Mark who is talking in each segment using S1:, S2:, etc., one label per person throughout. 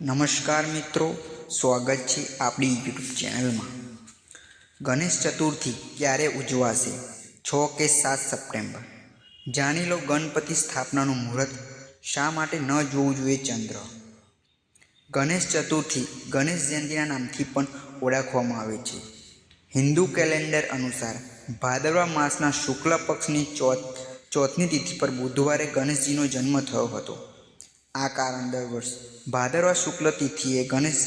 S1: નમસ્કાર મિત્રો, સ્વાગત છે આપણી યુટ્યુબ ચેનલમાં। ગણેશ ચતુર્થી ક્યારે ઉજવાશે? 6 કે 7 સપ્ટેમ્બર? જાણી લો ગણપતિ સ્થાપનાનું મુહૂર્ત। શા માટે ન જોવું જોઈએ ચંદ્ર? ગણેશ ચતુર્થી ગણેશ જયંતિના નામથી પણ ઓળખવામાં આવે છે। હિન્દુ કેલેન્ડર અનુસાર ભાદરવા માસના શુક્લ પક્ષની ચોથની તિથિ પર બુધવારે ગણેશજીનો જન્મ થયો હતો। આ કારણ દર વર્ષે ભાદરવા શુક્લ તિથિએ ગણેશ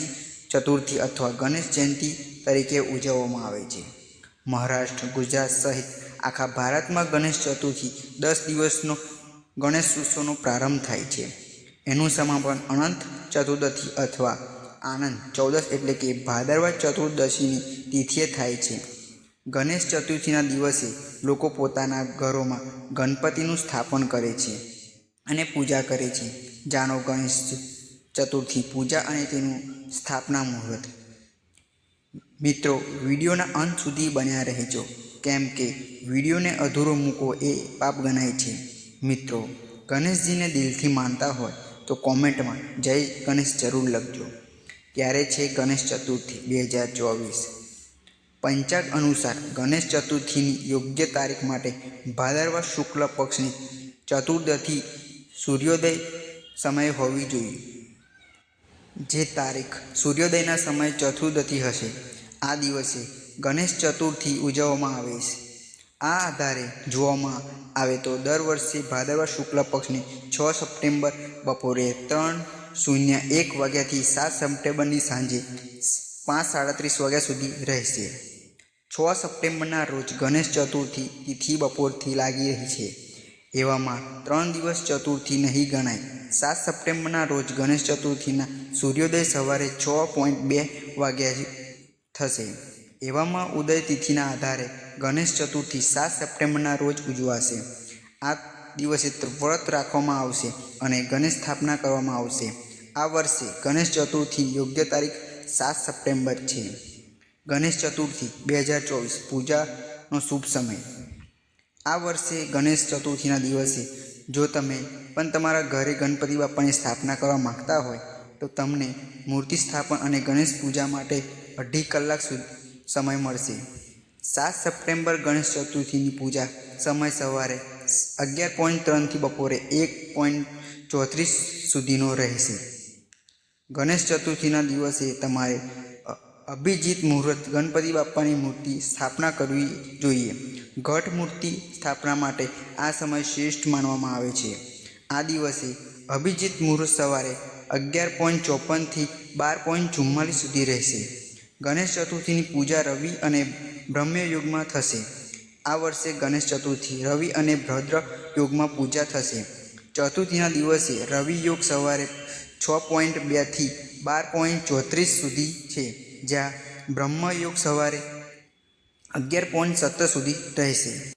S1: ચતુર્થી અથવા ગણેશ જયંતિ તરીકે ઉજવવામાં આવે છે। મહારાષ્ટ્ર, ગુજરાત સહિત આખા ભારતમાં ગણેશ ચતુર્થી 10 દિવસનો ગણેશ ઉત્સવનો પ્રારંભ થાય છે। એનું સમાપન અનંત ચતુર્દશી અથવા આનંદ ચૌદશ એટલે કે ભાદરવા ચતુર્દશીની તિથિએ થાય છે। ગણેશ ચતુર્થીના દિવસે લોકો પોતાના ઘરોમાં ગણપતિનું સ્થાપન કરે છે અને પૂજા કરે છે। જાણો ગણેશ ચતુર્થી પૂજા અને તેનું સ્થાપના મુહૂર્ત। મિત્રો, વિડીયોના અંત સુધી બન્યા રહેજો, કેમ કે વિડીયોને અધૂરો મૂકવો એ પાપ ગણાય છે। મિત્રો, ગણેશજીને દિલથી માનતા હોય તો કોમેન્ટમાં જય ગણેશ જરૂર લખજો। ક્યારે છે ગણેશ ચતુર્થી 2024? પંચાંગ અનુસાર ગણેશ ચતુર્થીની યોગ્ય તારીખ માટે ભાદરવા શુક્લ પક્ષની ચતુર્દશી સૂર્યોદય સમયે હોવી જોઈએ। જે તારીખ સૂર્યોદયના સમયે ચતુર્દશી હશે, આ દિવસે ગણેશ ચતુર્થી ઉજવવામાં આવે છે। આ આધારે જોવામાં આવે તો દર વર્ષે ભાદરવા શુક્લ પક્ષની 6 સપ્ટેમ્બર બપોરે 3:01 વાગ્યાથી 7 સપ્ટેમ્બરની સાંજે 5:37 વાગ્યા સુધી રહેશે। 6 સપ્ટેમ્બરના રોજ ગણેશ ચતુર્થી તિથિ બપોરથી લાગી રહી છે। એવામાં 3 દિવસ ચતુર્થી નહીં ગણાય। 7 સપ્ટેમ્બરના રોજ ગણેશ ચતુર્થીના સૂર્યોદય સવારે 6:02 વાગ્યે થશે। એવામાં ઉદય તિથિના આધારે ગણેશ ચતુર્થી 7 સપ્ટેમ્બરના રોજ ઉજવાશે। આ દિવસે વ્રત રાખવામાં આવશે અને ગણેશ સ્થાપના કરવામાં આવશે। આ વર્ષે ગણેશ ચતુર્થીની યોગ્ય તારીખ 7 સપ્ટેમ્બર છે। ગણેશ ચતુર્થી 2024 પૂજાનો શુભ સમય। આ વર્ષે ગણેશ ચતુર્થીના દિવસે જો તમે પણ તમારા ઘરે ગણપતિ બાપ્પાની સ્થાપના કરવા માંગતા હોય તો તમને મૂર્તિ સ્થાપન અને ગણેશ પૂજા માટે 2.5 કલાક સમય મળશે। 7 સપ્ટેમ્બર ગણેશ ચતુર્થીની પૂજા સમય સવારે 11:03 થી બપોરે 1:34 સુધીનો રહેશે। ગણેશ ચતુર્થીના દિવસે તમારે અભિજીત મુહૂર્ત ગણપતિ બાપ્પાની મૂર્તિ સ્થાપના કરવી જોઈએ। ઘટ મૂર્તિ સ્થાપના માટે આ સમય શ્રેષ્ઠ માનવામાં આવે છે। આ દિવસે અભિજીત મુહૂર્ત સવારે 11:54 થી 12:44 સુધી રહેશે। ગણેશ ચતુર્થીની પૂજા રવિ અને બ્રહ્મ યોગમાં થશે। આ વર્ષે ગણેશ ચતુર્થી રવિ અને ભદ્ર યોગમાં પૂજા થશે। ચતુર્થીના દિવસે રવિ યોગ સવારે 6:02 થી 12:34 સુધી છે, જ્યાં બ્રહ્મ યોગ સવારે 11:17 સુધી રહેશે।